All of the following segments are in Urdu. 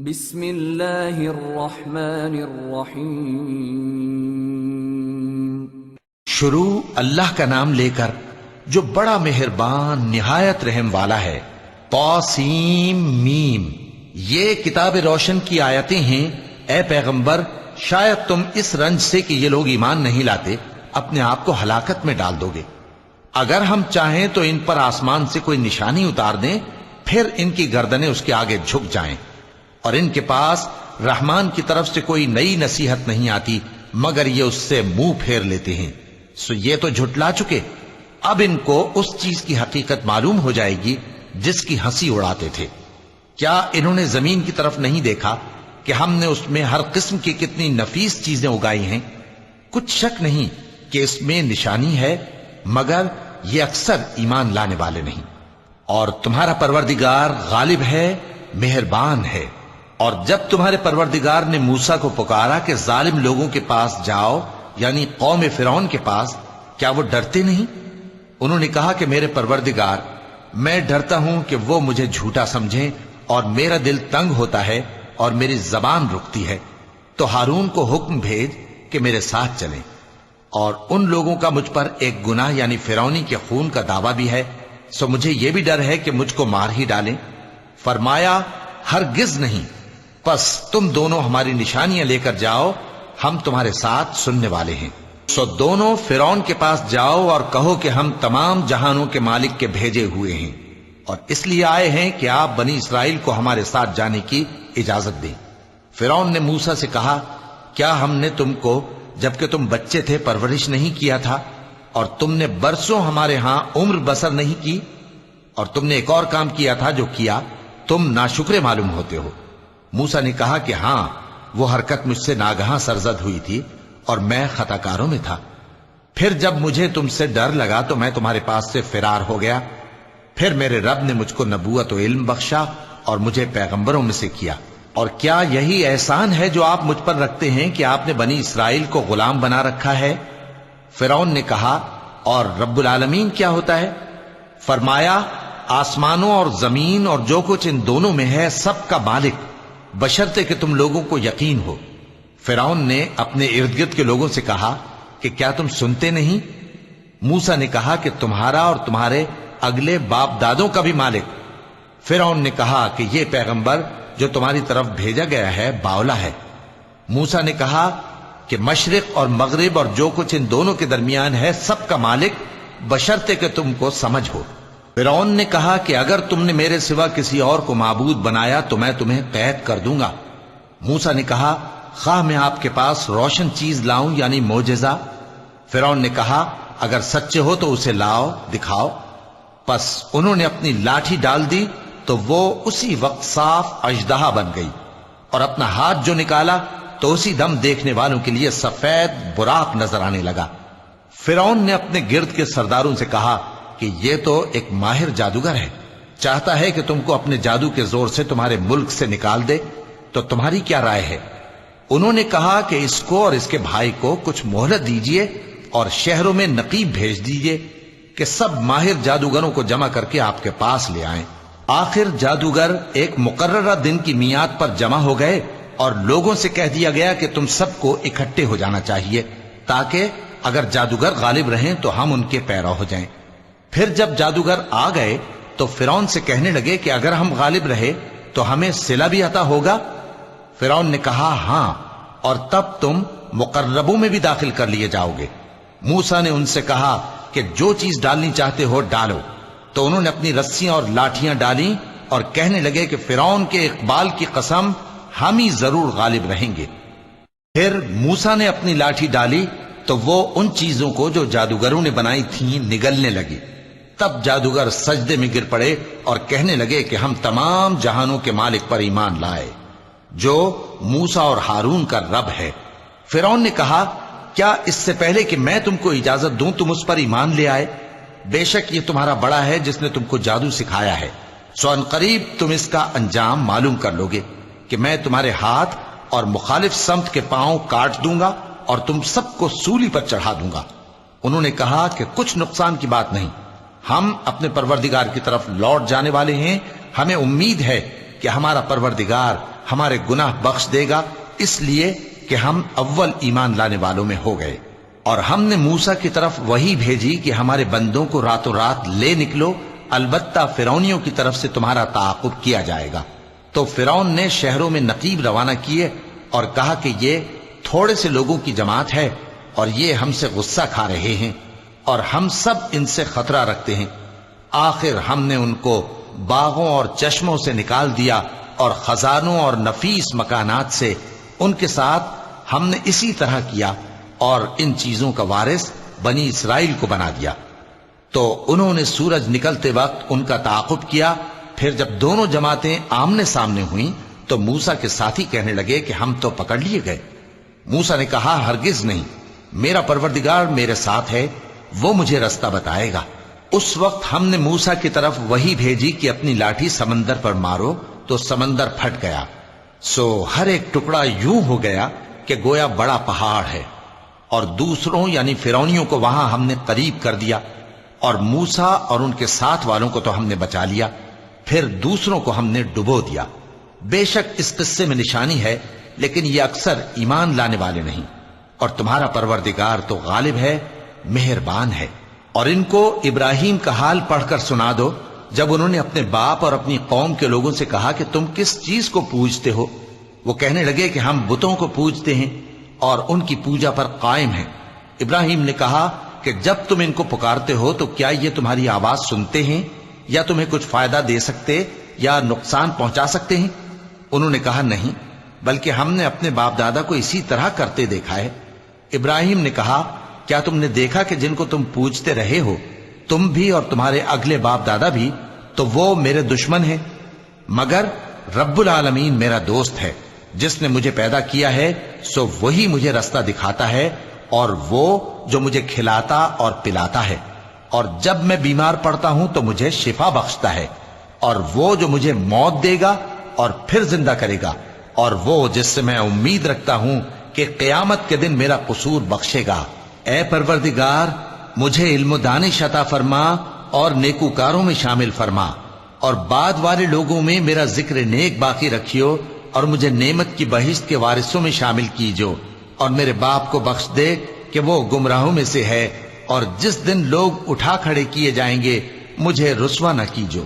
بسم اللہ الرحمن الرحیم۔ شروع اللہ کا نام لے کر جو بڑا مہربان نہایت رحم والا ہے۔ طاسیم میم، یہ کتاب روشن کی آیتیں ہیں۔ اے پیغمبر، شاید تم اس رنج سے کہ یہ لوگ ایمان نہیں لاتے اپنے آپ کو ہلاکت میں ڈال دو گے۔ اگر ہم چاہیں تو ان پر آسمان سے کوئی نشانی اتار دیں، پھر ان کی گردنیں اس کے آگے جھک جائیں، اور ان کے پاس رحمان کی طرف سے کوئی نئی نصیحت نہیں آتی مگر یہ اس سے منہ پھیر لیتے ہیں۔ سو یہ تو جھٹلا چکے، اب ان کو اس چیز کی حقیقت معلوم ہو جائے گی جس کی ہنسی اڑاتے تھے۔ کیا انہوں نے زمین کی طرف نہیں دیکھا کہ ہم نے اس میں ہر قسم کی کتنی نفیس چیزیں اگائی ہیں؟ کچھ شک نہیں کہ اس میں نشانی ہے، مگر یہ اکثر ایمان لانے والے نہیں۔ اور تمہارا پروردگار غالب ہے، مہربان ہے۔ اور جب تمہارے پروردگار نے موسیٰ کو پکارا کہ ظالم لوگوں کے پاس جاؤ، یعنی قوم فرعون کے پاس، کیا وہ ڈرتے نہیں؟ انہوں نے کہا کہ میرے پروردگار، میں ڈرتا ہوں کہ وہ مجھے جھوٹا سمجھیں، اور میرا دل تنگ ہوتا ہے اور میری زبان رکتی ہے، تو ہارون کو حکم بھیج کہ میرے ساتھ چلیں۔ اور ان لوگوں کا مجھ پر ایک گناہ یعنی فرعونی کے خون کا دعویٰ بھی ہے، سو مجھے یہ بھی ڈر ہے کہ مجھ کو مار ہی ڈالیں۔ فرمایا ہرگز نہیں، پس تم دونوں ہماری نشانیاں لے کر جاؤ، ہم تمہارے ساتھ سننے والے ہیں۔ سو دونوں فرعون کے پاس جاؤ اور کہو کہ ہم تمام جہانوں کے مالک کے بھیجے ہوئے ہیں، اور اس لیے آئے ہیں کہ آپ بنی اسرائیل کو ہمارے ساتھ جانے کی اجازت دیں۔ فرعون نے موسیٰ سے کہا، کیا ہم نے تم کو جبکہ تم بچے تھے پرورش نہیں کیا تھا، اور تم نے برسوں ہمارے ہاں عمر بسر نہیں کی؟ اور تم نے ایک اور کام کیا تھا جو کیا، تم ناشکرے معلوم ہوتے ہو۔ موسیٰ نے کہا کہ ہاں، وہ حرکت مجھ سے ناگہاں سرزد ہوئی تھی اور میں خطا کاروں میں تھا۔ پھر جب مجھے تم سے ڈر لگا تو میں تمہارے پاس سے فرار ہو گیا۔ پھر میرے رب نے مجھ کو نبوت و علم بخشا اور مجھے پیغمبروں میں سے کیا۔ اور کیا یہی احسان ہے جو آپ مجھ پر رکھتے ہیں کہ آپ نے بنی اسرائیل کو غلام بنا رکھا ہے؟ فرعون نے کہا، اور رب العالمین کیا ہوتا ہے؟ فرمایا، آسمانوں اور زمین اور جو کچھ ان دونوں میں ہے سب کا مالک، بشرطے کہ تم لوگوں کو یقین ہو۔ فرعون نے اپنے ارد گرد کے لوگوں سے کہا کہ کیا تم سنتے نہیں؟ موسیٰ نے کہا کہ تمہارا اور تمہارے اگلے باپ دادوں کا بھی مالک۔ فرعون نے کہا کہ یہ پیغمبر جو تمہاری طرف بھیجا گیا ہے باولا ہے۔ موسیٰ نے کہا کہ مشرق اور مغرب اور جو کچھ ان دونوں کے درمیان ہے سب کا مالک، بشرطے کہ تم کو سمجھ ہو۔ فرعون نے کہا کہ اگر تم نے میرے سوا کسی اور کو معبود بنایا تو میں تمہیں قید کر دوں گا۔ موسیٰ نے کہا، خواہ میں آپ کے پاس روشن چیز لاؤں یعنی معجزہ؟ فرعون نے کہا، اگر سچے ہو تو اسے لاؤ، دکھاؤ۔ پس انہوں نے اپنی لاٹھی ڈال دی تو وہ اسی وقت صاف اژدہا بن گئی، اور اپنا ہاتھ جو نکالا تو اسی دم دیکھنے والوں کے لیے سفید براق نظر آنے لگا۔ فرعون نے اپنے گرد کے سرداروں سے کہا کہ یہ تو ایک ماہر جادوگر ہے، چاہتا ہے کہ تم کو اپنے جادو کے زور سے تمہارے ملک سے نکال دے، تو تمہاری کیا رائے ہے؟ انہوں نے کہا کہ اس کو اور اس کے بھائی کو کچھ مہلت دیجئے اور شہروں میں نقیب بھیج دیجئے کہ سب ماہر جادوگروں کو جمع کر کے آپ کے پاس لے آئیں۔ آخر جادوگر ایک مقررہ دن کی میعاد پر جمع ہو گئے اور لوگوں سے کہہ دیا گیا کہ تم سب کو اکٹھے ہو جانا چاہیے، تاکہ اگر جادوگر غالب رہیں تو ہم ان کے پیرو ہو جائیں۔ پھر جب جادوگر آ گئے تو فرعون سے کہنے لگے کہ اگر ہم غالب رہے تو ہمیں صلہ بھی عطا ہوگا؟ فرعون نے کہا، ہاں، اور تب تم مقربوں میں بھی داخل کر لیے جاؤ گے۔ موسیٰ نے ان سے کہا کہ جو چیز ڈالنی چاہتے ہو ڈالو، تو انہوں نے اپنی رسیاں اور لاٹھیاں ڈالیں اور کہنے لگے کہ فرعون کے اقبال کی قسم، ہم ہی ضرور غالب رہیں گے۔ پھر موسیٰ نے اپنی لاٹھی ڈالی تو وہ ان چیزوں کو جو جادوگروں نے بنائی تھیں نگلنے لگی۔ تب جادوگر سجدے میں گر پڑے اور کہنے لگے کہ ہم تمام جہانوں کے مالک پر ایمان لائے، جو موسیٰ اور ہارون کا رب ہے۔ فرعون نے کہا، کیا اس سے پہلے کہ میں تم کو اجازت دوں تم اس پر ایمان لے آئے؟ بے شک یہ تمہارا بڑا ہے جس نے تم کو جادو سکھایا ہے، سو ان قریب تم اس کا انجام معلوم کر لو گے کہ میں تمہارے ہاتھ اور مخالف سمت کے پاؤں کاٹ دوں گا اور تم سب کو سولی پر چڑھا دوں گا۔ انہوں نے کہا کہ کچھ نقصان کی بات نہیں، ہم اپنے پروردگار کی طرف لوٹ جانے والے ہیں، ہمیں امید ہے کہ ہمارا پروردگار ہمارے گناہ بخش دے گا، اس لیے کہ ہم اول ایمان لانے والوں میں ہو گئے۔ اور ہم نے موسیٰ کی طرف وحی بھیجی کہ ہمارے بندوں کو راتوں رات لے نکلو، البتہ فرعونیوں کی طرف سے تمہارا تعاقب کیا جائے گا۔ تو فرعون نے شہروں میں نقیب روانہ کیے اور کہا کہ یہ تھوڑے سے لوگوں کی جماعت ہے اور یہ ہم سے غصہ کھا رہے ہیں اور ہم سب ان سے خطرہ رکھتے ہیں۔ آخر ہم نے ان کو باغوں اور چشموں سے نکال دیا اور خزانوں اور نفیس مکانات سے۔ ان کے ساتھ ہم نے اسی طرح کیا اور ان چیزوں کا وارث بنی اسرائیل کو بنا دیا۔ تو انہوں نے سورج نکلتے وقت ان کا تعاقب کیا۔ پھر جب دونوں جماعتیں آمنے سامنے ہوئیں تو موسیٰ کے ساتھی کہنے لگے کہ ہم تو پکڑ لیے گئے۔ موسیٰ نے کہا ہرگز نہیں، میرا پروردگار میرے ساتھ ہے، وہ مجھے رستہ بتائے گا۔ اس وقت ہم نے موسیٰ کی طرف وحی بھیجی کہ اپنی لاٹھی سمندر پر مارو، تو سمندر پھٹ گیا، سو ہر ایک ٹکڑا یوں ہو گیا کہ گویا بڑا پہاڑ ہے۔ اور دوسروں یعنی فرعونیوں کو وہاں ہم نے قریب کر دیا، اور موسیٰ اور ان کے ساتھ والوں کو تو ہم نے بچا لیا، پھر دوسروں کو ہم نے ڈبو دیا۔ بے شک اس قصے میں نشانی ہے، لیکن یہ اکثر ایمان لانے والے نہیں۔ اور تمہارا پروردگار تو غالب ہے، مہربان ہے۔ اور ان کو ابراہیم کا حال پڑھ کر سنا دو، جب انہوں نے اپنے باپ اور اپنی قوم کے لوگوں سے کہا کہ تم کس چیز کو پوجتے ہو؟ وہ کہنے لگے کہ ہم بتوں کو پوجتے ہیں اور ان کی پوجا پر قائم ہیں۔ ابراہیم نے کہا کہ جب تم ان کو پکارتے ہو تو کیا یہ تمہاری آواز سنتے ہیں یا تمہیں کچھ فائدہ دے سکتے یا نقصان پہنچا سکتے ہیں؟ انہوں نے کہا نہیں، بلکہ ہم نے اپنے باپ دادا کو اسی طرح کرتے دیکھا ہے۔ ابراہیم نے کہا کیا تم نے دیکھا کہ جن کو تم پوجتے رہے ہو، تم بھی اور تمہارے اگلے باپ دادا بھی، تو وہ میرے دشمن ہیں، مگر رب العالمین میرا دوست ہے، جس نے مجھے پیدا کیا ہے سو وہی مجھے رستہ دکھاتا ہے، اور وہ جو مجھے کھلاتا اور پلاتا ہے، اور جب میں بیمار پڑتا ہوں تو مجھے شفا بخشتا ہے، اور وہ جو مجھے موت دے گا اور پھر زندہ کرے گا، اور وہ جس سے میں امید رکھتا ہوں کہ قیامت کے دن میرا قصور بخشے گا۔ اے پروردگار، مجھے علم و دانش عطا فرما اور نیکوکاروں میں شامل فرما، اور بعد والے لوگوں میں میرا ذکر نیک باقی رکھیو، اور مجھے نعمت کی بہشت کے وارثوں میں شامل کیجو، اور میرے باپ کو بخش دے کہ وہ گمراہوں میں سے ہے، اور جس دن لوگ اٹھا کھڑے کیے جائیں گے مجھے رسوا نہ کیجو،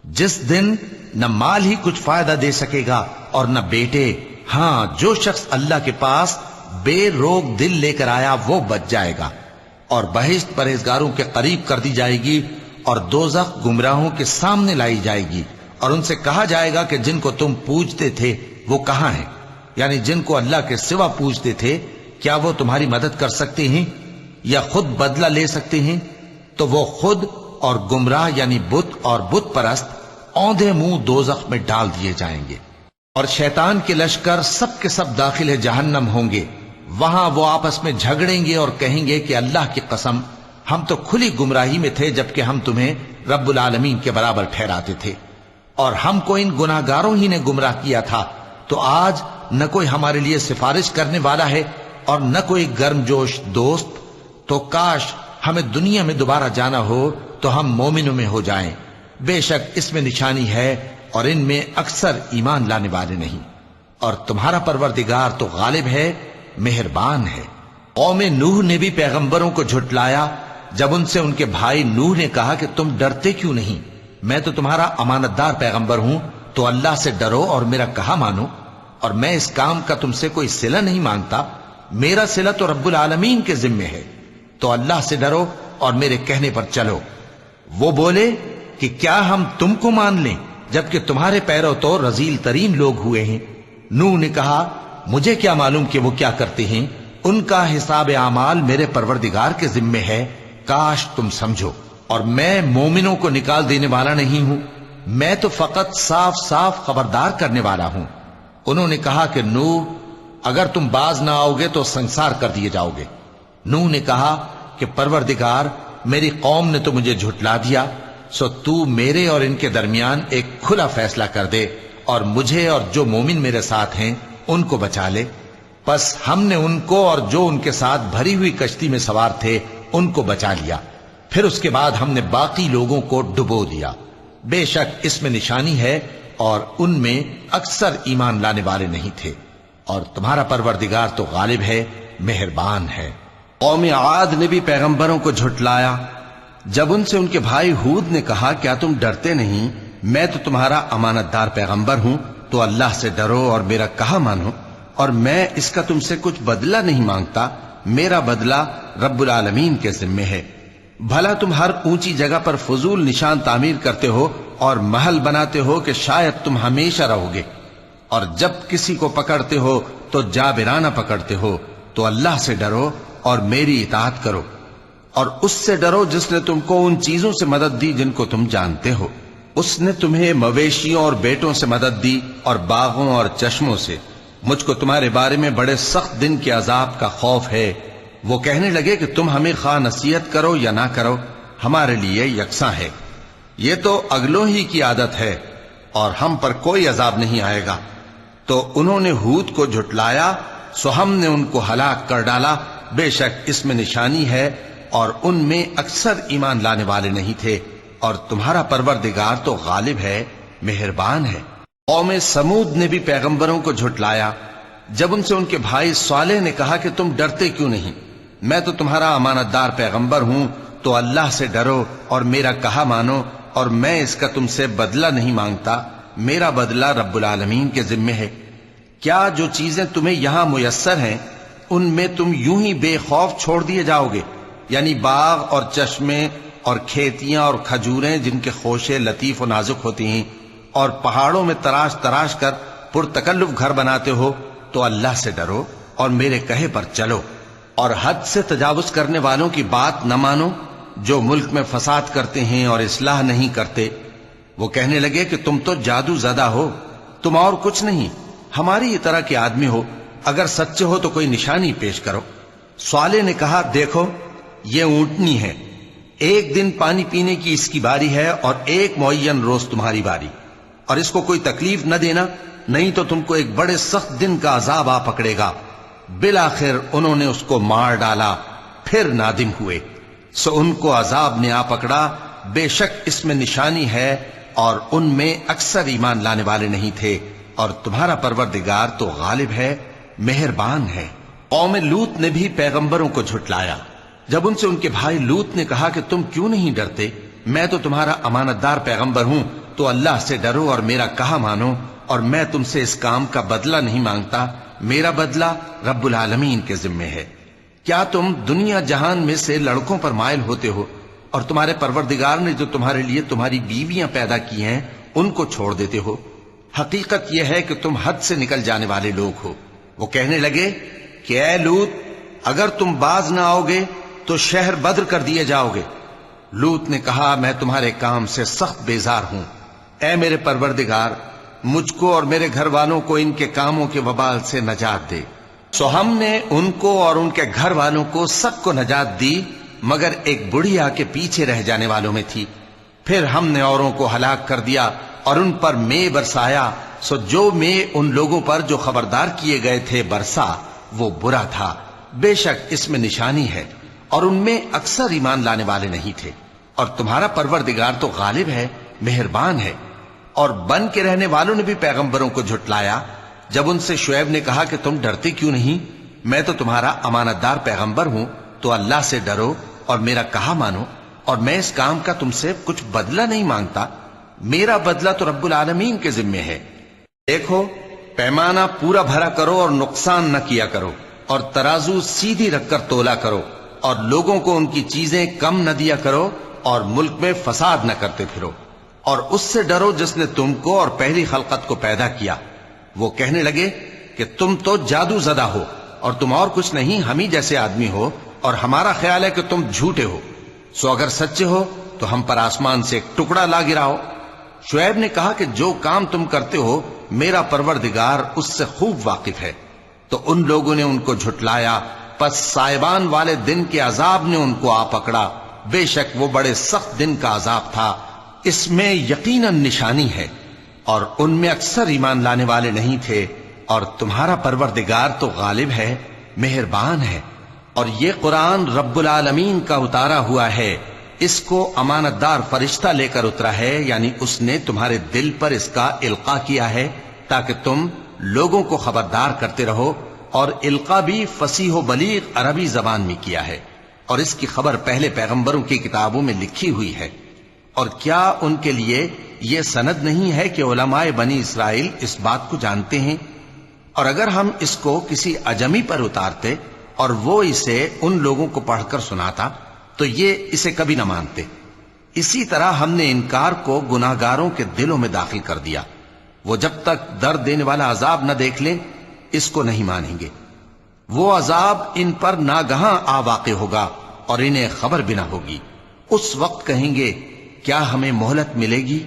جس دن نہ مال ہی کچھ فائدہ دے سکے گا اور نہ بیٹے۔ ہاں، جو شخص اللہ کے پاس بے روک دل لے کر آیا وہ بچ جائے گا، اور بہشت پرہیزگاروں کے قریب کر دی جائے گی، اور دوزخ گمراہوں کے سامنے لائی جائے گی، اور ان سے کہا جائے گا کہ جن کو تم پوجتے تھے وہ کہاں ہیں؟ یعنی جن کو اللہ کے سوا پوجتے تھے، کیا وہ تمہاری مدد کر سکتے ہیں یا خود بدلہ لے سکتے ہیں؟ تو وہ خود اور گمراہ یعنی بت اور بت پرست اوندھے منہ دوزخ میں ڈال دیے جائیں گے۔ اور شیطان کے لشکر سب کے سب داخل جہنم ہوں گے، وہاں وہ آپس میں جھگڑیں گے اور کہیں گے کہ اللہ کی قسم ہم تو کھلی گمراہی میں تھے جبکہ ہم تمہیں رب العالمین کے برابر ٹھہراتے تھے، اور ہم کو ان گناہگاروں ہی نے گمراہ کیا تھا، تو آج نہ کوئی ہمارے لیے سفارش کرنے والا ہے اور نہ کوئی گرم جوش دوست، تو کاش ہمیں دنیا میں دوبارہ جانا ہو تو ہم مومنوں میں ہو جائیں۔ بے شک اس میں نشانی ہے اور ان میں اکثر ایمان لانے والے نہیں، اور تمہارا پروردگار تو غالب ہے، مہربان ہے۔ قوم نوح نے بھی پیغمبروں کو جھٹلایا جب ان سے ان کے بھائی نوح نے کہا کہ تم ڈرتے کیوں نہیں؟ میں تو تمہارا امانت دار پیغمبر ہوں، تو اللہ سے ڈرو اور میرا کہا مانو، اور میں اس کام کا تم سے کوئی صلہ نہیں مانگتا، میرا صلہ تو رب العالمین کے ذمے ہے، تو اللہ سے ڈرو اور میرے کہنے پر چلو۔ وہ بولے کہ کیا ہم تم کو مان لیں جبکہ تمہارے پیرو تو رذیل ترین لوگ ہوئے ہیں؟ نوح نے کہا مجھے کیا معلوم کہ وہ کیا کرتے ہیں، ان کا حساب اعمال میرے پروردگار کے ذمے ہے، کاش تم سمجھو، اور میں مومنوں کو نکال دینے والا نہیں ہوں، میں تو فقط صاف صاف خبردار کرنے والا ہوں۔ انہوں نے کہا کہ نوح اگر تم باز نہ آؤ گے تو سنسار کر دیے جاؤ گے۔ نوح نے کہا کہ پروردگار، میری قوم نے تو مجھے جھٹلا دیا، سو تو میرے اور ان کے درمیان ایک کھلا فیصلہ کر دے، اور مجھے اور جو مومن میرے ساتھ ہیں ان کو بچا لے۔ پس ہم نے ان کو اور جو ان کے ساتھ بھری ہوئی کشتی میں سوار تھے ان کو بچا لیا، پھر اس کے بعد ہم نے باقی لوگوں کو ڈبو دیا۔ بے شک اس میں نشانی ہے اور ان میں اکثر ایمان لانے والے نہیں تھے، اور تمہارا پروردگار تو غالب ہے، مہربان ہے۔ قوم عاد نے بھی پیغمبروں کو جھٹلایا جب ان سے ان کے بھائی ہود نے کہا کیا تم ڈرتے نہیں، میں تو تمہارا امانت دار پیغمبر ہوں، تو اللہ سے ڈرو اور میرا کہا مانو، اور میں اس کا تم سے کچھ بدلہ نہیں مانگتا، میرا بدلہ رب العالمین کے ذمے ہے۔ بھلا تم ہر اونچی جگہ پر فضول نشان تعمیر کرتے ہو اور محل بناتے ہو کہ شاید تم ہمیشہ رہو گے، اور جب کسی کو پکڑتے ہو تو جابرانہ پکڑتے ہو، تو اللہ سے ڈرو اور میری اطاعت کرو، اور اس سے ڈرو جس نے تم کو ان چیزوں سے مدد دی جن کو تم جانتے ہو۔ اس نے تمہیں مویشیوں اور بیٹوں سے مدد دی اور باغوں اور چشموں سے۔ مجھ کو تمہارے بارے میں بڑے سخت دن کے عذاب کا خوف ہے۔ وہ کہنے لگے کہ تم ہمیں خواہ نصیحت کرو یا نہ کرو، ہمارے لیے یکساں ہے، یہ تو اگلوں ہی کی عادت ہے، اور ہم پر کوئی عذاب نہیں آئے گا۔ تو انہوں نے ہود کو جھٹلایا، سو ہم نے ان کو ہلاک کر ڈالا، بے شک اس میں نشانی ہے، اور ان میں اکثر ایمان لانے والے نہیں تھے، اور تمہارا پروردگار تو غالب ہے، مہربان ہے۔ قوم سمود نے بھی پیغمبروں کو جھٹلایا جب ان سے ان کے بھائی صالح نے کہا کہ تم ڈرتے کیوں نہیں، میں تو تمہارا امانت دار پیغمبر ہوں، تو اللہ سے ڈرو اور میرا کہا مانو، اور میں اس کا تم سے بدلہ نہیں مانگتا، میرا بدلہ رب العالمین کے ذمے ہے۔ کیا جو چیزیں تمہیں یہاں میسر ہیں ان میں تم یوں ہی بے خوف چھوڑ دیے جاؤ گے؟ یعنی باغ اور چشمے اور کھیتیاں اور کھجوریں جن کے خوشے لطیف و نازک ہوتی ہیں، اور پہاڑوں میں تراش تراش کر پرتکلف گھر بناتے ہو، تو اللہ سے ڈرو اور میرے کہے پر چلو، اور حد سے تجاوز کرنے والوں کی بات نہ مانو جو ملک میں فساد کرتے ہیں اور اصلاح نہیں کرتے۔ وہ کہنے لگے کہ تم تو جادو زدہ ہو، تم اور کچھ نہیں، ہماری طرح کے آدمی ہو، اگر سچے ہو تو کوئی نشانی پیش کرو۔ صالح نے کہا دیکھو یہ اونٹنی ہے، ایک دن پانی پینے کی اس کی باری ہے اور ایک معین روز تمہاری باری، اور اس کو کوئی تکلیف نہ دینا، نہیں تو تم کو ایک بڑے سخت دن کا عذاب آ پکڑے گا۔ بالآخر انہوں نے اس کو مار ڈالا، پھر نادم ہوئے، سو ان کو عذاب نے آ پکڑا، بے شک اس میں نشانی ہے، اور ان میں اکثر ایمان لانے والے نہیں تھے، اور تمہارا پروردگار تو غالب ہے، مہربان ہے۔ قوم لوط نے بھی پیغمبروں کو جھٹلایا جب ان سے ان کے بھائی لوط نے کہا کہ تم کیوں نہیں ڈرتے، میں تو تمہارا امانت دار پیغمبر ہوں، تو اللہ سے ڈرو اور میرا کہا مانو، اور میں تم سے اس کام کا بدلہ نہیں مانگتا، میرا بدلہ رب العالمین کے ذمے ہے۔ کیا تم دنیا جہان میں سے لڑکوں پر مائل ہوتے ہو، اور تمہارے پروردگار نے جو تمہارے لیے تمہاری بیویاں پیدا کی ہیں ان کو چھوڑ دیتے ہو؟ حقیقت یہ ہے کہ تم حد سے نکل جانے والے لوگ ہو۔ وہ کہنے لگے کہ اے لوط، اگر تم باز نہ آؤ گے تو شہر بدر کر دیے جاؤ گے۔ لوط نے کہا میں تمہارے کام سے سخت بیزار ہوں، اے میرے پروردگار مجھ کو اور میرے گھر والوں کو ان کے کاموں کے وبال سے نجات دے۔ سو ہم نے ان کو اور ان کے گھر والوں کو سب کو نجات دی، مگر ایک بڑھیا کے پیچھے رہ جانے والوں میں تھی۔ پھر ہم نے اوروں کو ہلاک کر دیا اور ان پر مے برسایا، سو جو مے ان لوگوں پر جو خبردار کیے گئے تھے برسا، وہ برا تھا۔ بے شک اس میں نشانی ہے، اور ان میں اکثر ایمان لانے والے نہیں تھے، اور تمہارا پروردگار تو غالب ہے، مہربان ہے۔ اور بن کے رہنے والوں نے بھی پیغمبروں کو جھٹلایا جب ان سے شعیب نے کہا کہ تم ڈرتے کیوں نہیں، میں تو تمہارا امانت دار پیغمبر ہوں، تو اللہ سے ڈرو اور میرا کہا مانو، اور میں اس کام کا تم سے کچھ بدلہ نہیں مانگتا، میرا بدلہ تو رب العالمین کے ذمے ہے۔ دیکھو پیمانہ پورا بھرا کرو اور نقصان نہ کیا کرو، اور ترازو سیدھی رکھ کر تولا کرو، اور لوگوں کو ان کی چیزیں کم نہ دیا کرو، اور ملک میں فساد نہ کرتے پھرو، اور اس سے ڈرو جس نے تم کو اور پہلی خلقت کو پیدا کیا۔ وہ کہنے لگے کہ تم تو جادو زدہ ہو، اور تم اور کچھ نہیں، ہم ہی جیسے آدمی ہو، اور ہمارا خیال ہے کہ تم جھوٹے ہو، سو اگر سچے ہو تو ہم پر آسمان سے ایک ٹکڑا لا گراؤ۔ شعیب نے کہا کہ جو کام تم کرتے ہو میرا پروردگار اس سے خوب واقف ہے۔ تو ان لوگوں نے ان کو جھٹلایا، پس سائبان والے دن کے عذاب نے ان کو آ پکڑا، بے شک وہ بڑے سخت دن کا عذاب تھا، اس میں یقیناً نشانی ہے، اور ان میں اکثر ایمان لانے والے نہیں تھے، اور تمہارا پروردگار تو غالب ہے، مہربان ہے۔ اور یہ قرآن رب العالمین کا اتارا ہوا ہے، اس کو امانت دار فرشتہ لے کر اترا ہے، یعنی اس نے تمہارے دل پر اس کا القاء کیا ہے تاکہ تم لوگوں کو خبردار کرتے رہو، اور القاء بھی فصیح و بلیغ عربی زبان میں کیا ہے، اور اس کی خبر پہلے پیغمبروں کی کتابوں میں لکھی ہوئی ہے۔ اور کیا ان کے لیے یہ سند نہیں ہے کہ علماء بنی اسرائیل اس بات کو جانتے ہیں؟ اور اگر ہم اس کو کسی اجمی پر اتارتے اور وہ اسے ان لوگوں کو پڑھ کر سناتا تو یہ اسے کبھی نہ مانتے۔ اسی طرح ہم نے انکار کو گناہگاروں کے دلوں میں داخل کر دیا، وہ جب تک درد دینے والا عذاب نہ دیکھ لیں اس کو نہیں مانیں گے۔ وہ عذاب ان پر ناگہاں آ واقع ہوگا اور انہیں خبر بھی نہ ہوگی۔ اس وقت کہیں گے کیا ہمیں مہلت ملے گی؟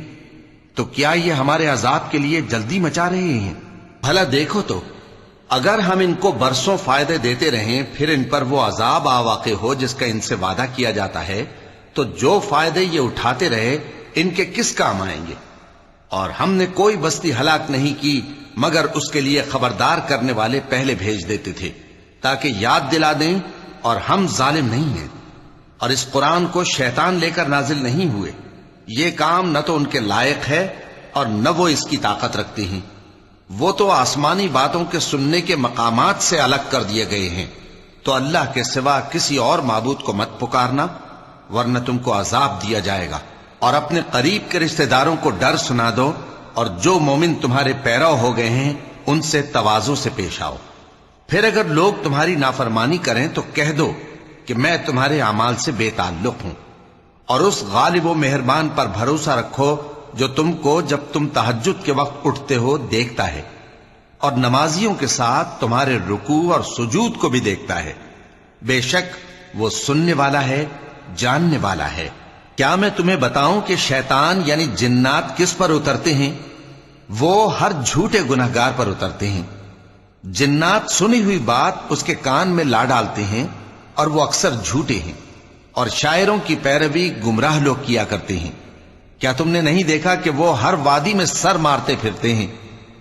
تو کیا یہ ہمارے عذاب کے لیے جلدی مچا رہے ہیں؟ بھلا دیکھو تو اگر ہم ان کو برسوں فائدے دیتے رہیں پھر ان پر وہ عذاب آ واقع ہو جس کا ان سے وعدہ کیا جاتا ہے، تو جو فائدے یہ اٹھاتے رہے ان کے کس کام آئیں گے؟ اور ہم نے کوئی بستی ہلاک نہیں کی مگر اس کے لیے خبردار کرنے والے پہلے بھیج دیتے تھے تاکہ یاد دلا دیں، اور ہم ظالم نہیں ہیں۔ اور اس قرآن کو شیطان لے کر نازل نہیں ہوئے، یہ کام نہ تو ان کے لائق ہے اور نہ وہ اس کی طاقت رکھتے ہیں۔ وہ تو آسمانی باتوں کے سننے کے مقامات سے الگ کر دیے گئے ہیں۔ تو اللہ کے سوا کسی اور معبود کو مت پکارنا ورنہ تم کو عذاب دیا جائے گا، اور اپنے قریب کے رشتہ داروں کو ڈر سنا دو، اور جو مومن تمہارے پیرو ہو گئے ہیں ان سے تواضع سے پیش آؤ۔ پھر اگر لوگ تمہاری نافرمانی کریں تو کہہ دو کہ میں تمہارے اعمال سے بے تعلق ہوں، اور اس غالب و مہربان پر بھروسہ رکھو جو تم کو جب تم تہجد کے وقت اٹھتے ہو دیکھتا ہے، اور نمازیوں کے ساتھ تمہارے رکوع اور سجود کو بھی دیکھتا ہے۔ بے شک وہ سننے والا ہے، جاننے والا ہے۔ کیا میں تمہیں بتاؤں کہ شیطان یعنی جنات کس پر اترتے ہیں؟ وہ ہر جھوٹے گناہگار پر اترتے ہیں۔ جنات سنی ہوئی بات اس کے کان میں لا ڈالتے ہیں اور وہ اکثر جھوٹے ہیں، اور شاعروں کی پیروی گمراہ لوگ کیا کرتے ہیں۔ کیا تم نے نہیں دیکھا کہ وہ ہر وادی میں سر مارتے پھرتے ہیں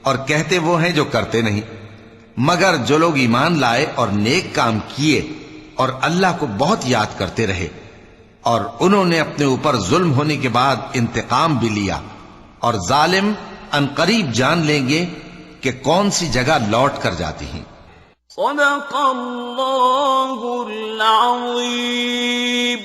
اور کہتے وہ ہیں جو کرتے نہیں؟ مگر جو لوگ ایمان لائے اور نیک کام کیے اور اللہ کو بہت یاد کرتے رہے، اور انہوں نے اپنے اوپر ظلم ہونے کے بعد انتقام بھی لیا، اور ظالم عنقریب جان لیں گے کہ کون سی جگہ لوٹ کر جاتی ہیں۔ صدق اللہ العظیم۔